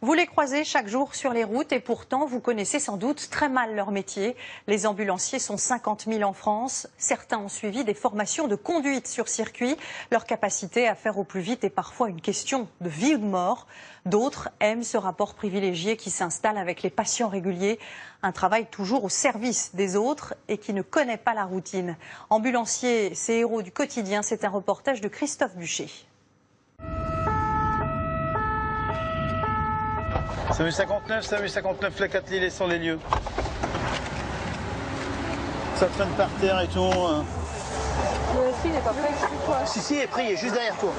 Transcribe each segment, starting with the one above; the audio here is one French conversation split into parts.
Vous les croisez chaque jour sur les routes et pourtant vous connaissez sans doute très mal leur métier. Les ambulanciers sont 50 000 en France. Certains ont suivi des formations de conduite sur circuit. Leur capacité à faire au plus vite est parfois une question de vie ou de mort. D'autres aiment ce rapport privilégié qui s'installe avec les patients réguliers. Un travail toujours au service des autres et qui ne connaît pas la routine. Ambulanciers, ces héros du quotidien, c'est un reportage de Christophe Buchet. SAMU 59, la 4 Lille est sur les lieux. Ça traîne par terre et tout. Le SI n'est pas prêt, quoi. Si, il est pris, il est juste derrière toi.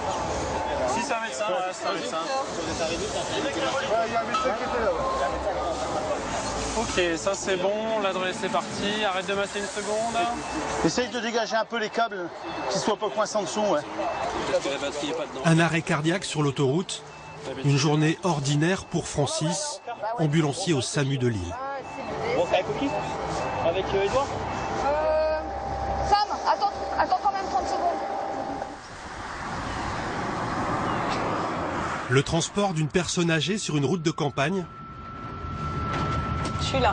Si, c'est un médecin, c'est un médecin. Il y a un médecin qui était là. Ok, ça c'est bon, l'adresse est partie. Arrête de masser une seconde. Essaye de dégager un peu les câbles, qu'ils ne soient pas coincés en dessous. Ouais. Un arrêt cardiaque sur l'autoroute. Une journée ordinaire pour Francis, ambulancier au SAMU de Lille. Bon, c'est la coquille avec Edouard. Sam, attends quand même 30 secondes. Le transport d'une personne âgée sur une route de campagne. Je suis là.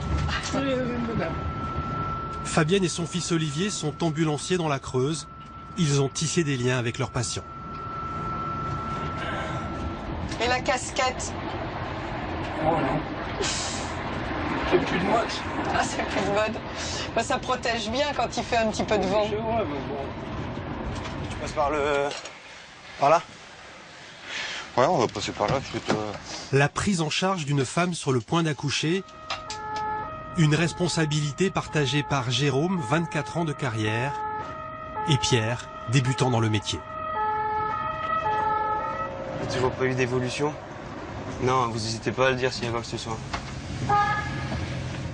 Fabienne et son fils Olivier sont ambulanciers dans la Creuse. Ils ont tissé des liens avec leurs patients. Et la casquette? Oh non. C'est plus de mode. Ah, c'est plus de mode. Bah, ça protège bien quand il fait un petit peu de vent. Ouais, bah bon. Tu passes par là? Ouais, on va passer par là. La prise en charge d'une femme sur le point d'accoucher. Une responsabilité partagée par Jérôme, 24 ans de carrière, et Pierre, débutant dans le métier. Toujours prévu d'évolution? Non, vous n'hésitez pas à le dire s'il y a quoi que ce soit.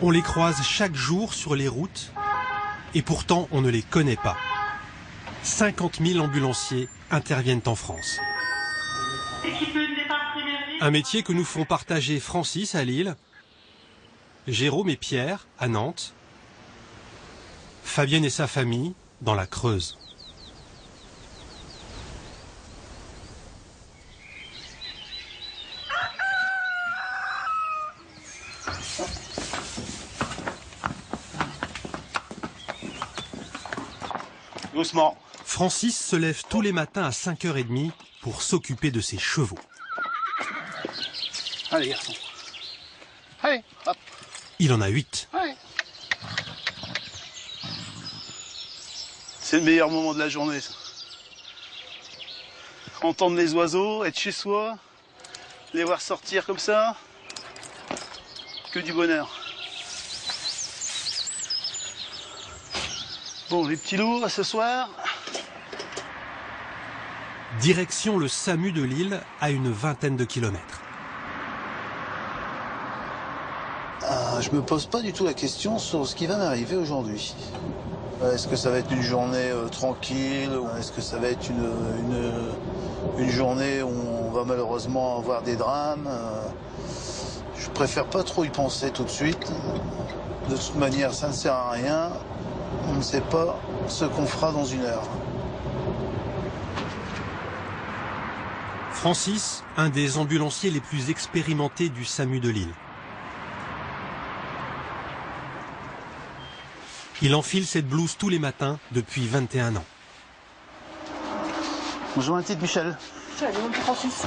On les croise chaque jour sur les routes et pourtant on ne les connaît pas. 50 000 ambulanciers interviennent en France. Un métier que nous font partager Francis à Lille, Jérôme et Pierre à Nantes, Fabienne et sa famille dans la Creuse. Doucement. Francis se lève tous les matins à 5h30 pour s'occuper de ses chevaux. Allez, garçon. Allez, hop. Il en a 8. Allez. C'est le meilleur moment de la journée, ça. Entendre les oiseaux, être chez soi, les voir sortir comme ça. Que du bonheur. Bon, les petits loups, à ce soir. Direction le SAMU de Lille, à une vingtaine de kilomètres. Je me pose pas du tout la question sur ce qui va m'arriver aujourd'hui. Est-ce que ça va être une journée tranquille? Est-ce que ça va être une journée où on va malheureusement avoir des drames? Je préfère pas trop y penser tout de suite. De toute manière, ça ne sert à rien. On ne sait pas ce qu'on fera dans une heure. Francis, un des ambulanciers les plus expérimentés du SAMU de Lille. Il enfile cette blouse tous les matins depuis 21 ans. Bonjour, ma petite Michel. Salut, mon petit Francis.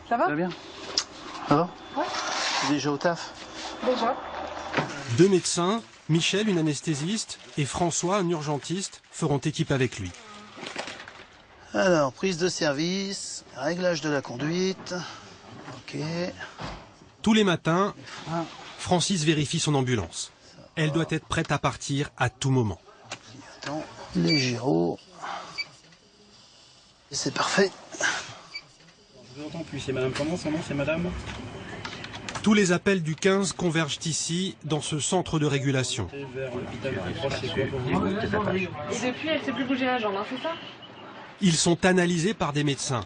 Ça va? Ça va bien? Ça va? Ouais. T'es déjà au taf? Déjà. 2 médecins, Michel, une anesthésiste, et François, un urgentiste, feront équipe avec lui. Alors, prise de service, réglage de la conduite. Ok. Tous les matins, Francis vérifie son ambulance. Elle doit être prête à partir à tout moment. Attends, les gyros. C'est parfait. Je vous entends plus. C'est madame comment? Son nom, c'est madame? Tous les appels du 15 convergent ici, dans ce centre de régulation. Vers l'hôpital plus proche, c'est quoi pour vous? Et depuis, elle ne sait plus bouger la jambe, hein, c'est ça? Ils sont analysés par des médecins.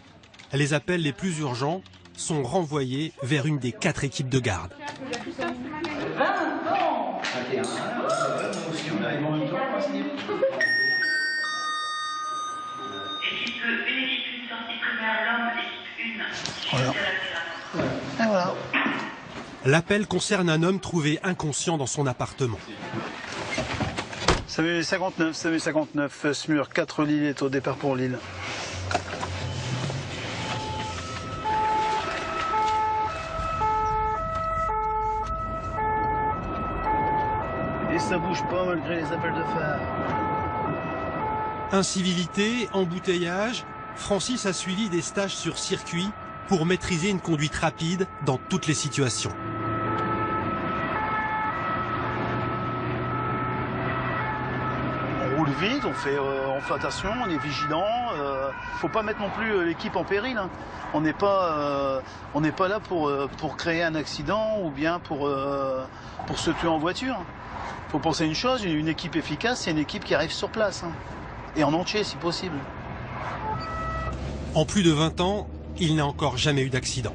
Les appels les plus urgents sont renvoyés vers une des 4 équipes de garde. Voilà. Et voilà. L'appel concerne un homme trouvé inconscient dans son appartement. SAMU 59, SMUR 4 Lille est au départ pour Lille. Et ça bouge pas malgré les appels de phare. Incivilité, embouteillage, Francis a suivi des stages sur circuit pour maîtriser une conduite rapide dans toutes les situations. On roule vite, on fait attention, on est vigilant. Faut pas mettre non plus l'équipe en péril. Hein. On n'est pas là pour créer un accident ou bien pour se tuer en voiture. Faut penser à une chose, une équipe efficace, c'est une équipe qui arrive sur place. Hein. Et en entier si possible. En plus de 20 ans, il n'a encore jamais eu d'accident.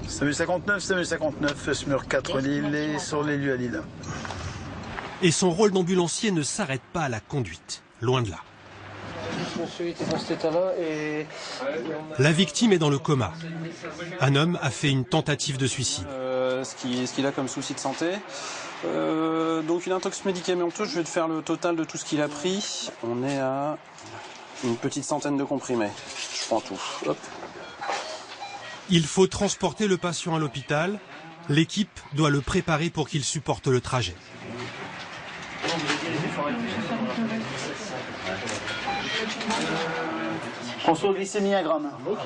SAMU 59, SMUR 4 Lille et sur les lieux à Lille. Et son rôle d'ambulancier ne s'arrête pas à la conduite, loin de là. Monsieur était dans cet état-là et... La victime est dans le coma. Un homme a fait une tentative de suicide. Ce qu'il a comme souci de santé. Donc une intox médicamenteuse, je vais te faire le total de tout ce qu'il a pris. On est à une petite centaine de comprimés. Je prends tout. Hop. Il faut transporter le patient à l'hôpital. L'équipe doit le préparer pour qu'il supporte le trajet. Conso glycémie 1 gramme. Ok.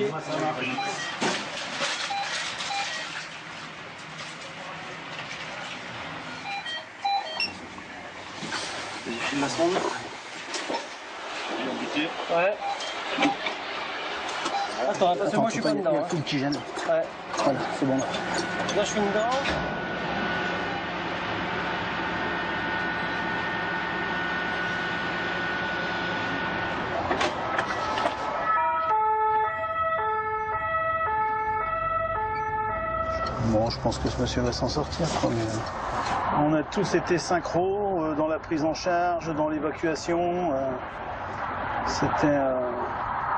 Vérifie la sonde. Ouais. Attends, moi je suis pas dedans. Il y a tout le petit gène. Ouais. Voilà, c'est bon là. Là je suis dedans. Bon, je pense que ce monsieur va s'en sortir. On a tous été synchro dans la prise en charge, dans l'évacuation. C'était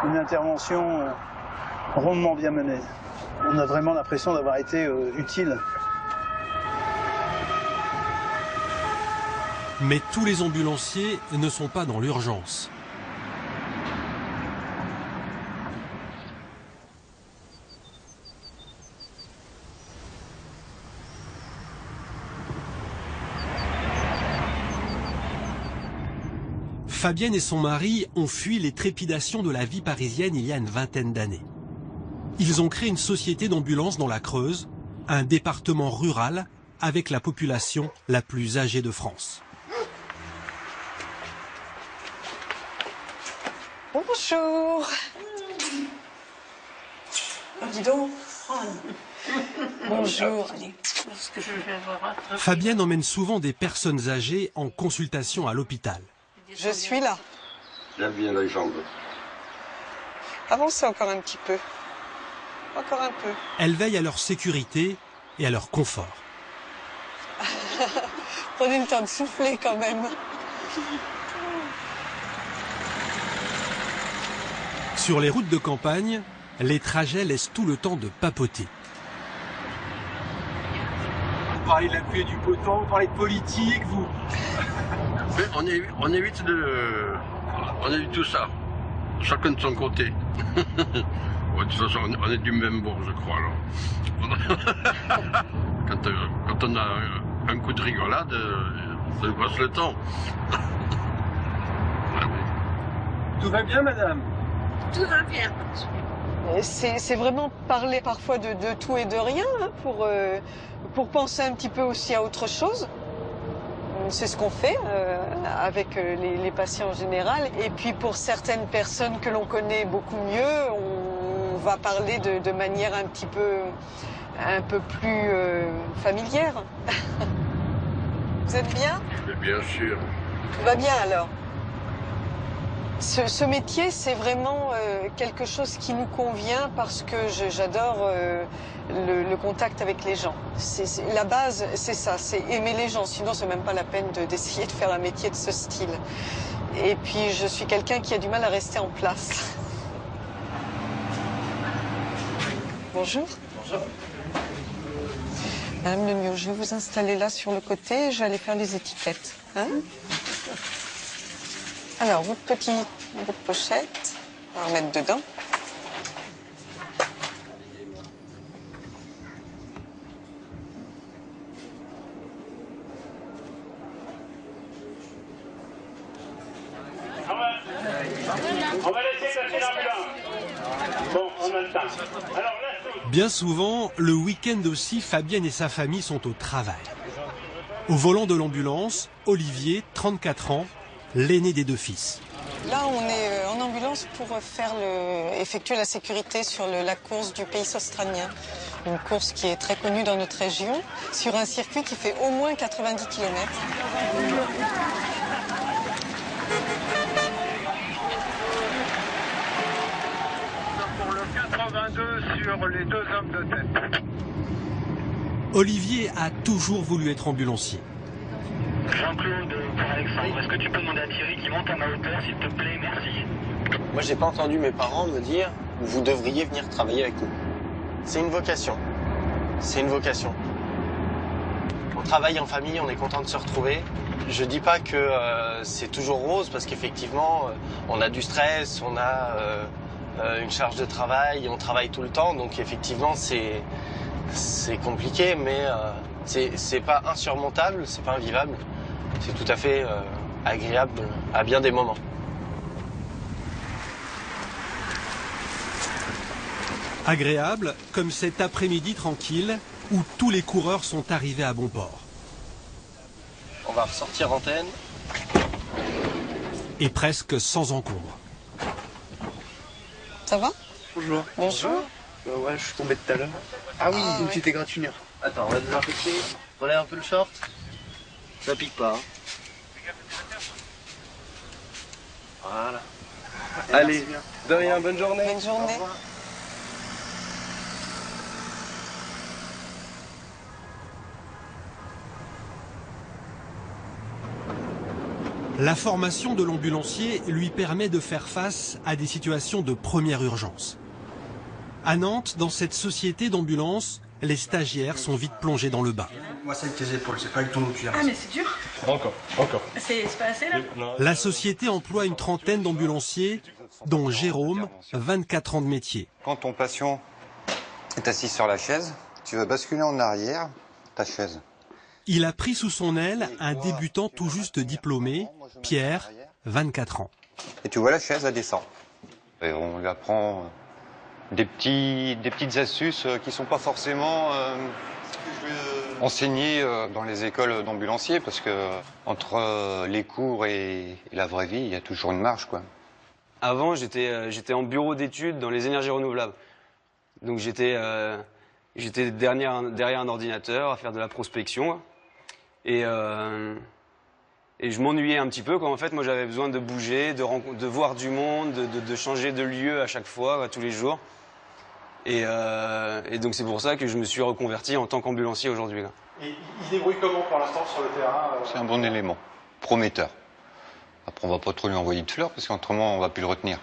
une intervention rondement bien menée. On a vraiment l'impression d'avoir été utile. Mais tous les ambulanciers ne sont pas dans l'urgence. Fabienne et son mari ont fui les trépidations de la vie parisienne il y a une vingtaine d'années. Ils ont créé une société d'ambulance dans la Creuse, un département rural avec la population la plus âgée de France. Bonjour. Oh, dis donc. Bonjour. Allez. Fabienne emmène souvent des personnes âgées en consultation à l'hôpital. Je suis là. Lève bien la jambe. Avancez encore un petit peu. Encore un peu. Elle veille à leur sécurité et à leur confort. Prenez le temps de souffler quand même. Sur les routes de campagne, les trajets laissent tout le temps de papoter. Vous parlez de la pluie et du beau temps, vous parlez de politique, vous... On évite tout ça. Chacun de son côté. Ouais, de toute façon, on est du même bord, je crois. Alors. Quand on a un coup de rigolade, ça nous passe le temps. Tout va bien, madame? Tout va bien. C'est vraiment parler parfois de tout et de rien, hein, pour penser un petit peu aussi à autre chose. C'est ce qu'on fait avec les patients en général. Et puis pour certaines personnes que l'on connaît beaucoup mieux, on va parler de manière un peu plus familière. Vous êtes bien? Bien sûr. Tout va bien alors? Ce métier, c'est vraiment quelque chose qui nous convient parce que j'adore le contact avec les gens. La base, c'est ça, c'est aimer les gens. Sinon, c'est même pas la peine d'essayer de faire un métier de ce style. Et puis, je suis quelqu'un qui a du mal à rester en place. Bonjour. Madame Lemieux, je vais vous installer là sur le côté et j'allais faire les étiquettes. Hein? Alors, votre pochette, on va en mettre dedans. On va laisser passer l'ambulance. Bon, on a le temps. Alors là, Bien souvent, le week-end aussi, Fabienne et sa famille sont au travail. Au volant de l'ambulance, Olivier, 34 ans, l'aîné des 2 fils. Là, on est en ambulance pour effectuer la sécurité sur la course du Pays australien. Une course qui est très connue dans notre région, sur un circuit qui fait au moins 90 km. pour le 82 sur les 2 hommes de tête. Olivier a toujours voulu être ambulancier. Jean-Claude pour Alexandre, est-ce que tu peux demander à Thierry qui monte à ma hauteur, s'il te plaît? Merci. Moi, j'ai pas entendu mes parents me dire « Vous devriez venir travailler avec nous ». C'est une vocation. C'est une vocation. On travaille en famille, on est content de se retrouver. Je dis pas que c'est toujours rose, parce qu'effectivement, on a du stress, on a une charge de travail, on travaille tout le temps, donc effectivement, c'est compliqué, mais c'est pas insurmontable, c'est pas invivable. C'est tout à fait agréable à bien des moments. Agréable, comme cet après-midi tranquille où tous les coureurs sont arrivés à bon port. On va ressortir antenne. Et presque sans encombre. Ça va? Bonjour. Bonjour. Ouais, je suis tombé tout à l'heure. Ah oui, une petite égratignure. Attends, on va désinfecter. Relève un peu le short. Ça pique pas. Hein. Voilà. Allez, de rien, bonne journée. Bonne journée. La formation de l'ambulancier lui permet de faire face à des situations de première urgence. À Nantes, dans cette société d'ambulance, les stagiaires sont vite plongés dans le bain. Moi, c'est avec tes épaules, c'est pas avec ton outil. Ah, mais c'est dur. Encore. C'est pas assez là? La société emploie une trentaine d'ambulanciers, dont Jérôme, 24 ans de métier. Quand ton patient est assis sur la chaise, tu vas basculer en arrière ta chaise. Il a pris sous son aile un débutant tout juste diplômé, Pierre, 24 ans. Et tu vois la chaise, elle descend. Et on lui apprend des petites astuces qui ne sont pas forcément enseignées dans les écoles d'ambulanciers, parce que entre les cours et la vraie vie, il y a toujours une marge, quoi. Avant, j'étais en bureau d'études dans les énergies renouvelables. Donc j'étais derrière un ordinateur à faire de la prospection. Et je m'ennuyais un petit peu, quand en fait moi j'avais besoin de bouger, de voir du monde, de changer de lieu à chaque fois, tous les jours. Et donc c'est pour ça que je me suis reconverti en tant qu'ambulancier aujourd'hui. Et il se débrouille comment pour l'instant sur le terrain? C'est un bon élément, prometteur. Après, on va pas trop lui envoyer de fleurs, parce qu'autrement on va plus le retenir.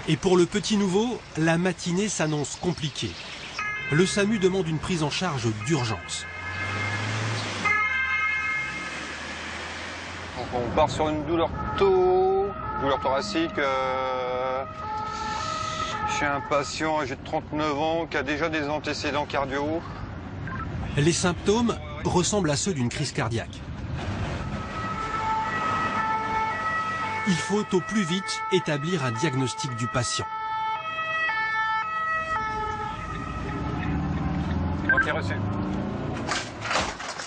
Et pour le petit nouveau, la matinée s'annonce compliquée. Le SAMU demande une prise en charge d'urgence. Donc on part sur une douleur thoracique chez un patient âgé de 39 ans qui a déjà des antécédents cardio. Les symptômes ressemblent à ceux d'une crise cardiaque. Il faut au plus vite établir un diagnostic du patient. Ok, reçu.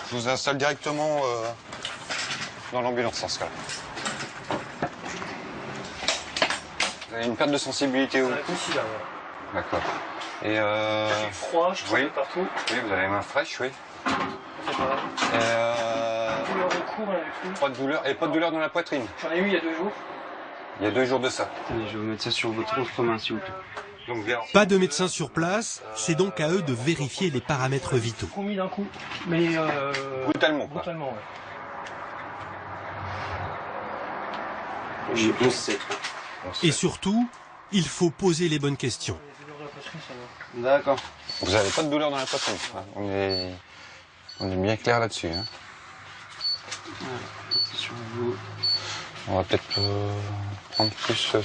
Je vous installe directement dans l'ambulance en ce cas. Vous avez une perte de sensibilité où? Ici, là, ouais. D'accord. Et J'ai froid, je tremble partout. Oui, vous avez les mains fraîches, oui. C'est pareil. Douleur au cou, rien du tout. Pas de douleur. Et pas de douleur dans la poitrine? J'en ai eu il y a 2 jours. Il y a 2 jours de ça. Attendez, je vais vous mettre ça sur votre autre main, s'il vous plaît. Donc, bien. Pas de médecin sur place, c'est donc à eux de vérifier les paramètres vitaux. Commis d'un coup, mais brutalement, quoi. brutalement, ouais. J'ai 11,7. Et surtout, il faut poser les bonnes questions. cicatrice alors. D'accord. Vous n'avez pas de douleur dans la poitrine. On est bien clair là-dessus. Hein. Sur vous. On va peut-être prendre plus sur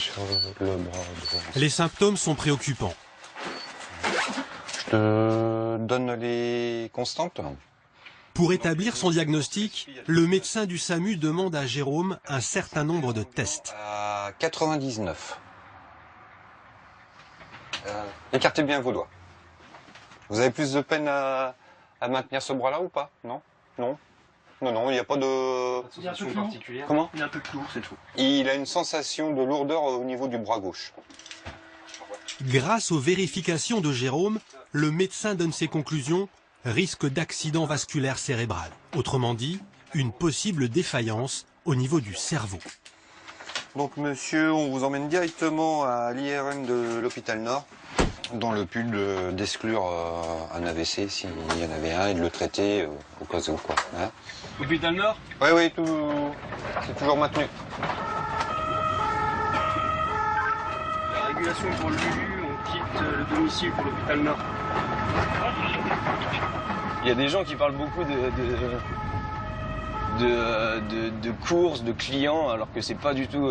le bras droit. Les symptômes sont préoccupants. Je te donne les constantes. Pour établir son diagnostic, le médecin du SAMU demande à Jérôme un certain nombre de tests. À 99. Écartez bien vos doigts. Vous avez plus de peine à maintenir ce bras-là ou pas? Non? Non? Non, il n'y a pas de... Pas de sensation particulière. Comment? Il est un peu lourd, c'est tout. Il a une sensation de lourdeur au niveau du bras gauche. Grâce aux vérifications de Jérôme, le médecin donne ses conclusions. Risque d'accident vasculaire cérébral. Autrement dit, une possible défaillance au niveau du cerveau. Donc monsieur, on vous emmène directement à l'IRM de l'hôpital Nord, dans le but d'exclure un AVC s'il y en avait un et de le traiter au cas où quoi. Hein. Hôpital Nord? Oui, c'est toujours maintenu. La régulation pour le Lulu, on quitte le domicile pour l'hôpital Nord. Il y a des gens qui parlent beaucoup de courses, de clients, alors que c'est pas du tout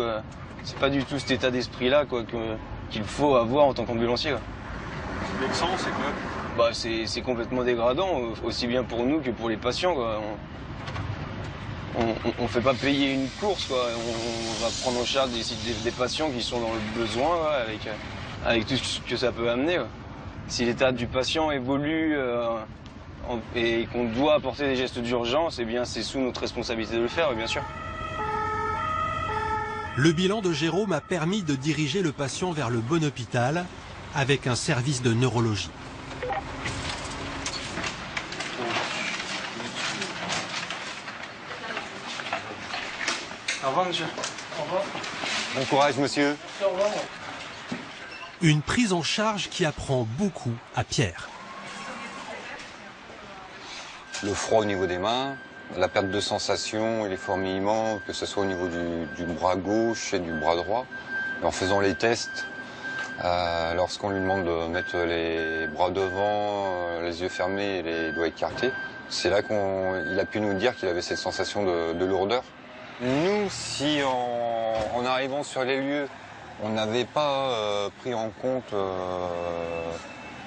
cet état d'esprit-là qu'il faut avoir en tant qu'ambulancier. Vexant, c'est quoi? Bah, c'est complètement dégradant, aussi bien pour nous que pour les patients, quoi. On fait pas payer une course, quoi. On va prendre en charge des patients qui sont dans le besoin, ouais, avec tout ce que ça peut amener. Ouais. Si l'état du patient évolue et qu'on doit apporter des gestes d'urgence, eh bien c'est sous notre responsabilité de le faire, bien sûr. Le bilan de Jérôme a permis de diriger le patient vers le bon hôpital avec un service de neurologie. Au revoir, monsieur. Au revoir. Bon courage, monsieur. Au revoir. Une prise en charge qui apprend beaucoup à Pierre. Le froid au niveau des mains, la perte de sensation et les fourmillements, que ce soit au niveau du bras gauche et du bras droit. Et en faisant les tests, lorsqu'on lui demande de mettre les bras devant, les yeux fermés et les doigts écartés, c'est là qu'il a pu nous dire qu'il avait cette sensation de lourdeur. Nous, si en arrivant sur les lieux, on n'avait pas pris en compte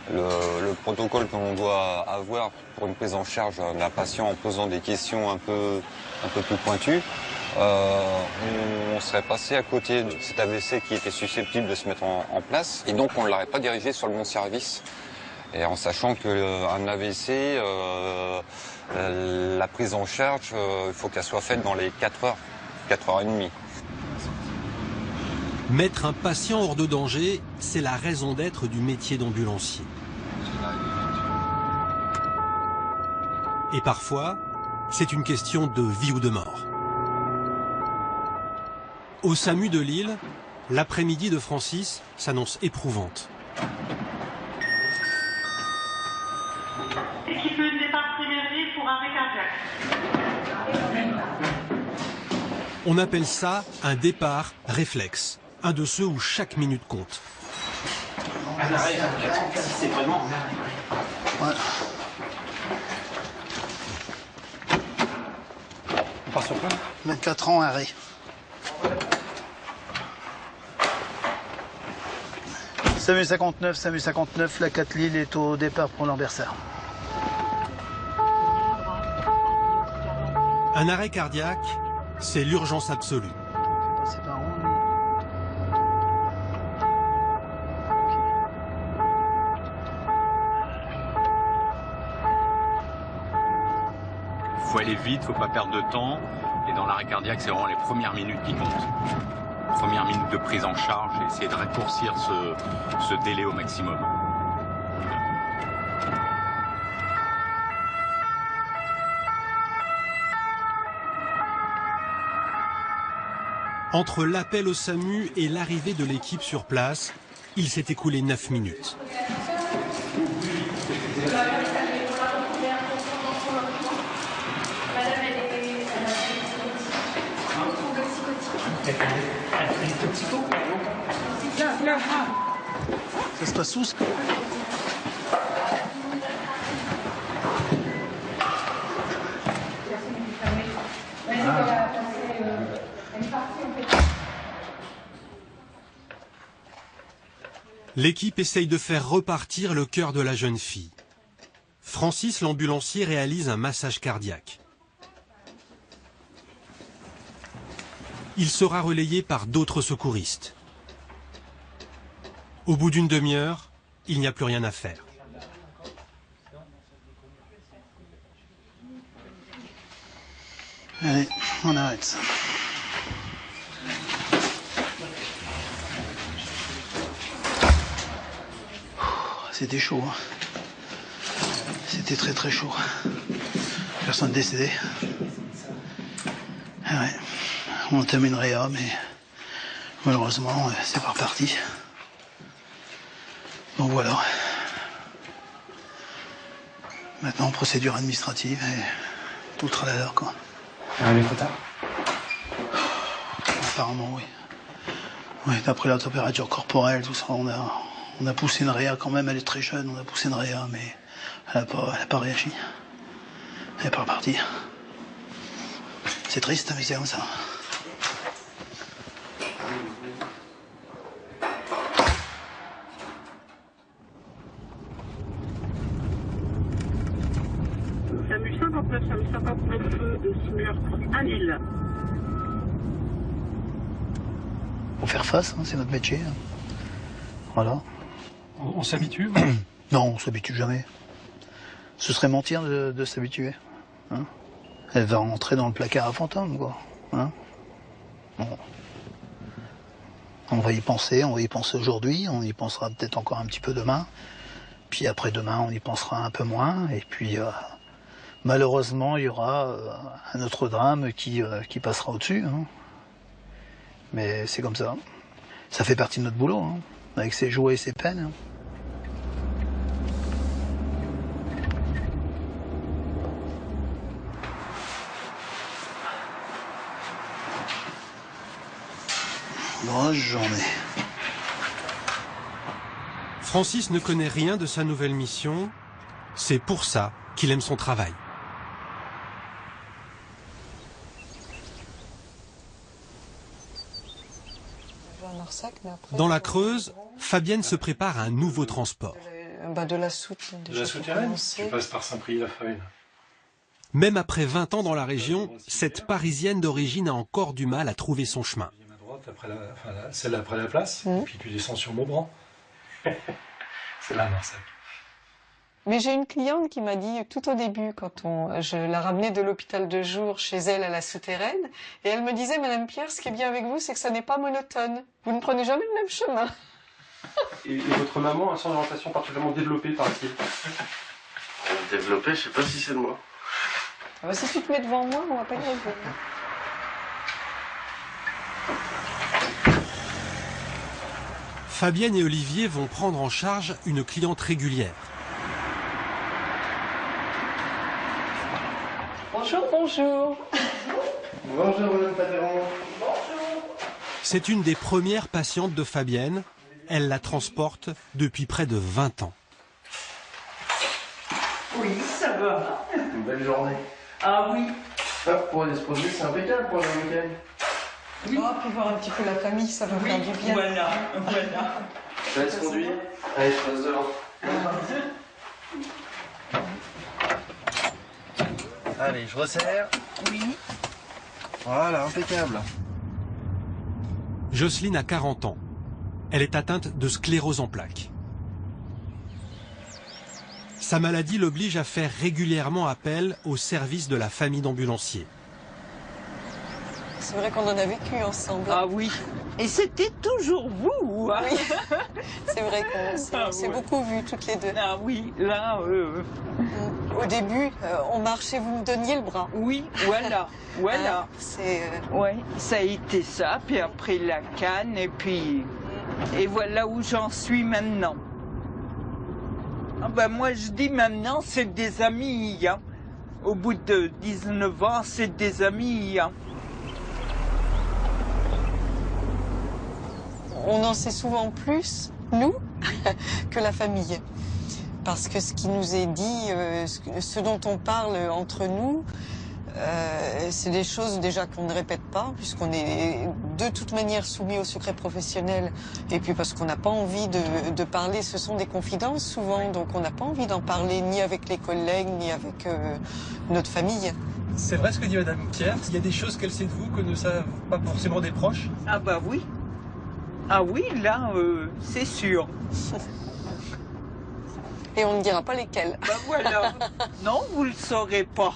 le protocole que l'on doit avoir pour une prise en charge d'un patient en posant des questions un peu plus pointues, on serait passé à côté de cet AVC qui était susceptible de se mettre en place et donc on ne l'aurait pas dirigé sur le bon service. Et en sachant qu'un AVC, la prise en charge, il faut qu'elle soit faite dans les 4 heures, 4h30. Mettre un patient hors de danger, c'est la raison d'être du métier d'ambulancier. Et parfois, c'est une question de vie ou de mort. Au SAMU de Lille, l'après-midi de Francis s'annonce éprouvante. Équipe de départ primaire pour arrêt cardiaque. On appelle ça un départ réflexe, un de ceux où chaque minute compte. C'est vraiment... Ouais. On part sur quoi? 24 ans, arrêt. SAMU 59, la 4 Lille est au départ pour Lambersart. Un arrêt cardiaque, c'est l'urgence absolue. C'est pas rond, faut aller vite, faut pas perdre de temps. Et dans l'arrêt cardiaque, c'est vraiment les premières minutes qui comptent. Première minute de prise en charge et essayer de raccourcir ce délai au maximum. Entre l'appel au SAMU et l'arrivée de l'équipe sur place, il s'est écoulé 9 minutes. Ça se passe tous. L'équipe essaye de faire repartir le cœur de la jeune fille. Francis, l'ambulancier, réalise un massage cardiaque. Il sera relayé par d'autres secouristes. Au bout d'une demi-heure, il n'y a plus rien à faire. Allez, on arrête ça. C'était chaud. Hein. C'était très très chaud. Personne décédé. Ah ouais. On termine réa, mais malheureusement, c'est pas reparti. Donc voilà. Maintenant, procédure administrative et tout le tralala, quoi. Les photos ? Apparemment, oui. Oui, d'après la température corporelle, tout ça, on a poussé une réa quand même, elle est très jeune, on a poussé une réa, mais elle n'a pas réagi. Elle n'est pas repartie. C'est triste, mais c'est comme ça. SAMU 59 de Simurg à Lille. Faut faire face, hein, c'est notre métier. Voilà. On s'habitue? Non, on s'habitue jamais. Ce serait mentir de s'habituer. Hein, elle va rentrer dans le placard à fantômes, quoi. Hein, bon. On va y penser aujourd'hui, on y pensera peut-être encore un petit peu demain. Puis après-demain, on y pensera un peu moins. Et puis, malheureusement, il y aura un autre drame qui passera au-dessus. Hein. Mais c'est comme ça. Ça fait partie de notre boulot, hein, avec ses joies et ses peines. Hein. Grosse journée. Francis ne connaît rien de sa nouvelle mission. C'est pour ça qu'il aime son travail. Dans la Creuse, Fabienne se prépare à un nouveau transport. De la soute. De la souterraine. Tu passes par Saint-Priest-la-Farine. Même après 20 ans dans la région, cette Parisienne d'origine a encore du mal à trouver son chemin. À droite, celle après la place, et puis tu descends sur Maubranc. C'est là, Marseille. Mais j'ai une cliente qui m'a dit tout au début, quand je la ramenais de l'hôpital de jour chez elle à la souterraine, et elle me disait, Madame Pierre, ce qui est bien avec vous, c'est que ça n'est pas monotone. Vous ne prenez jamais le même chemin. Et votre maman a un sens d'orientation particulièrement développé, paraît-il? Développé, je sais pas si c'est le mot. Ah bah, si tu te mets devant moi, on va pas y arriver. Fabienne et Olivier vont prendre en charge une cliente régulière. Bonjour, bonjour. Bonjour, Madame Pateron. C'est une des premières patientes de Fabienne. Elle la transporte depuis près de 20 ans. Oui, ça va. Une belle journée. Ah oui. Hop, pour aller se poser, c'est impeccable pour le week-end. Oui. Oh, puis voir un petit peu la famille, ça va faire du bien. Voilà, voilà. Je laisse conduire. Allez, je passe devant. Allez, je resserre. Oui. Voilà, impeccable. Jocelyne a 40 ans. Elle est atteinte de sclérose en plaques. Sa maladie l'oblige à faire régulièrement appel au service de la famille d'ambulanciers. C'est vrai qu'on en a vécu ensemble. Ah oui. Et c'était toujours vous. Hein. Oui. C'est vrai qu'on s'est beaucoup vus toutes les deux. Ah oui, là... Au début, on marchait, vous me donniez le bras. Oui, voilà, voilà. Ouais, ça a été ça, puis après la canne, et puis... Et voilà où j'en suis maintenant. Ah ben moi je dis maintenant, c'est des amis. Hein. Au bout de 19 ans, c'est des amis. Hein. On en sait souvent plus, nous, que la famille. Parce que ce qui nous est dit, ce dont on parle entre nous, c'est des choses déjà qu'on ne répète pas, puisqu'on est de toute manière soumis au secret professionnel, et puis parce qu'on n'a pas envie de parler, ce sont des confidences souvent, donc on n'a pas envie d'en parler ni avec les collègues, ni avec notre famille. C'est vrai ce que dit Madame Pierre, il y a des choses qu'elle sait de vous que ne savent pas forcément des proches? Ah bah oui. Ah oui, là, c'est sûr. Et on ne dira pas lesquels. Ben voilà. Non, vous ne le saurez pas.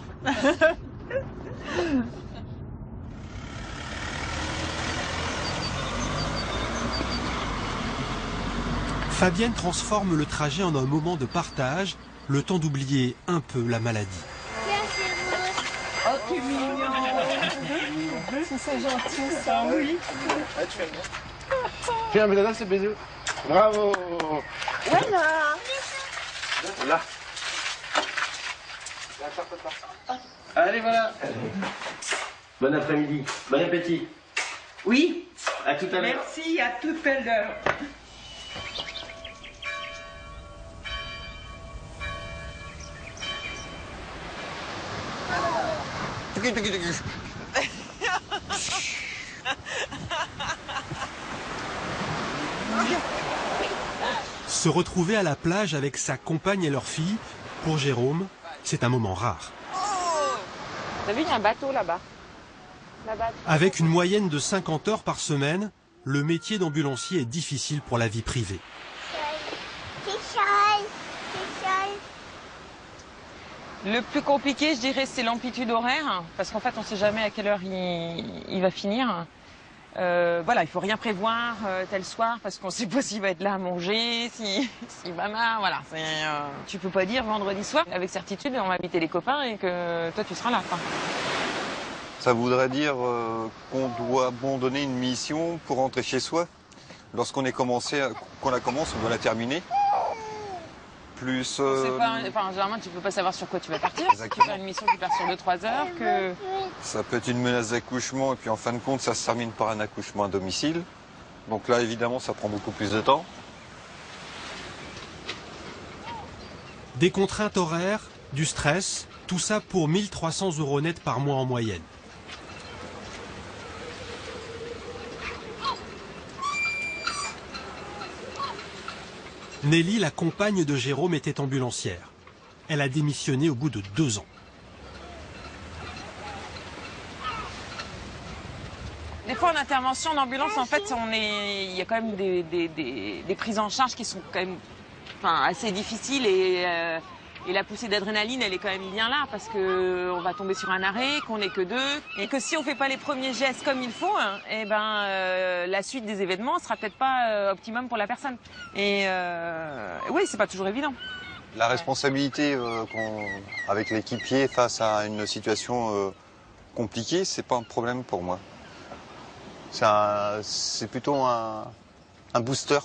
Fabienne transforme le trajet en un moment de partage, le temps d'oublier un peu la maladie. Oh, c'est mignon. C'est gentil, ça. Oui. Viens, mais là, c'est bisous. Bravo. Voilà. Là. Allez, voilà. Bon après-midi. Bon appétit. Oui. À tout à l'heure. Merci, à tout à l'heure. Se retrouver à la plage avec sa compagne et leur fille, pour Jérôme, c'est un moment rare. T'as vu, il y a un bateau là-bas. Là-bas. Avec une moyenne de 50 heures par semaine, le métier d'ambulancier est difficile pour la vie privée. Le plus compliqué, je dirais, c'est l'amplitude horaire, parce qu'en fait, on ne sait jamais à quelle heure il va finir. Voilà, il faut rien prévoir tel soir, parce qu'on ne sait pas s'il va être là à manger, s'il va mal, voilà. Tu peux pas dire vendredi soir, avec certitude, on va inviter les copains et que toi, tu seras là, quoi. Ça voudrait dire qu'on doit abandonner une mission pour rentrer chez soi. Lorsqu'on la commence, on doit la terminer. Plus. Généralement, tu peux pas savoir sur quoi tu vas partir. Exactement. Si tu fais une mission qui part sur 2-3 heures, que. Ça peut être une menace d'accouchement, et puis en fin de compte, ça se termine par un accouchement à domicile. Donc là, évidemment, ça prend beaucoup plus de temps. Des contraintes horaires, du stress, tout ça pour 1 300 € net par mois en moyenne. Nelly, la compagne de Jérôme, était ambulancière. Elle a démissionné au bout de 2 ans. Des fois, en intervention d'ambulance, en fait, il y a quand même des prises en charge qui sont quand même assez difficiles et la poussée d'adrénaline, elle est quand même bien là parce qu'on va tomber sur un arrêt, qu'on n'est que 2 et que si on ne fait pas les premiers gestes comme il faut, la suite des événements ne sera peut-être pas optimum pour la personne. Et oui, c'est pas toujours évident. La responsabilité avec l'équipier face à une situation compliquée, c'est pas un problème pour moi. C'est plutôt un booster.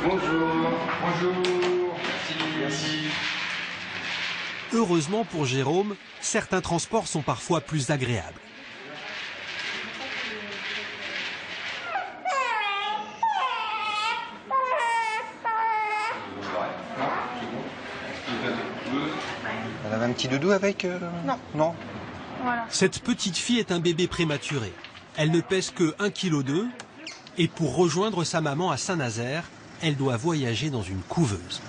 Bonjour. Bonjour. Merci. Heureusement pour Jérôme, certains transports sont parfois plus agréables. Elle avait un petit doudou avec Non. Voilà. Cette petite fille est un bébé prématuré. Elle ne pèse que 1,2 kg et pour rejoindre sa maman à Saint-Nazaire, elle doit voyager dans une couveuse.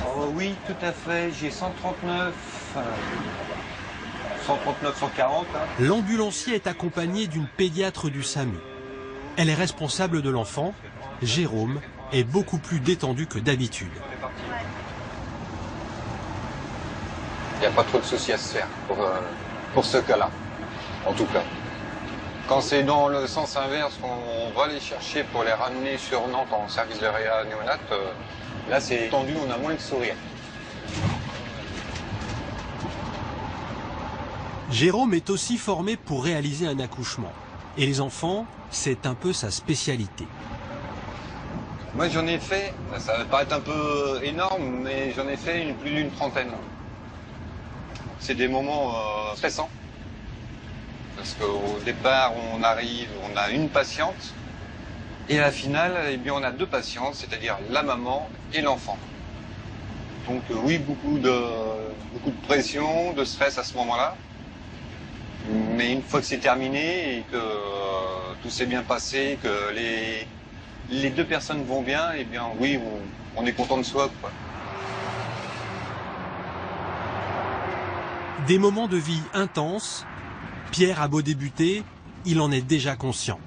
Oh oui, tout à fait. J'ai 139, 140. Hein. L'ambulancier est accompagné d'une pédiatre du SAMU. Elle est responsable de l'enfant. Jérôme est beaucoup plus détendu que d'habitude. Il n'y a pas trop de soucis à se faire pour ce cas-là, en tout cas. Quand c'est dans le sens inverse, on va les chercher pour les ramener sur Nantes en service de réa néonate, là c'est tendu, on a moins de sourire. Jérôme est aussi formé pour réaliser un accouchement. Et les enfants, c'est un peu sa spécialité. Moi j'en ai fait, ça va paraître un peu énorme, mais j'en ai fait plus d'une trentaine. C'est des moments stressants. Parce qu'au départ, on arrive, on a une patiente, et à la finale, eh bien, on a deux patientes, c'est-à-dire la maman et l'enfant. Donc oui, beaucoup de pression, de stress à ce moment-là. Mais une fois que c'est terminé et que tout s'est bien passé, que les deux personnes vont bien, eh bien oui, on est content de soi, quoi. Des moments de vie intenses. Pierre a beau débuter, il en est déjà conscient.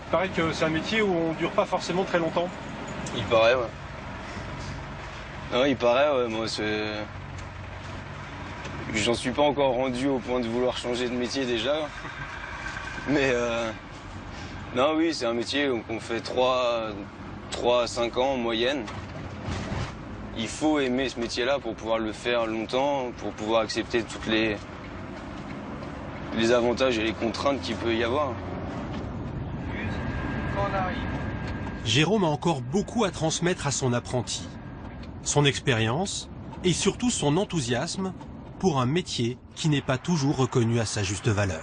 Il paraît que c'est un métier où on ne dure pas forcément très longtemps. Il paraît, ouais. Non, il paraît, ouais, moi c'est... J'en suis pas encore rendu au point de vouloir changer de métier déjà. Mais non, oui, c'est un métier qu'on fait 3 à 5 ans en moyenne. Il faut aimer ce métier-là pour pouvoir le faire longtemps, pour pouvoir accepter toutes les avantages et les contraintes qu'il peut y avoir. Jérôme a encore beaucoup à transmettre à son apprenti. Son expérience et surtout son enthousiasme pour un métier qui n'est pas toujours reconnu à sa juste valeur.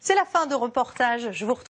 C'est la fin de reportage. Je vous retrouve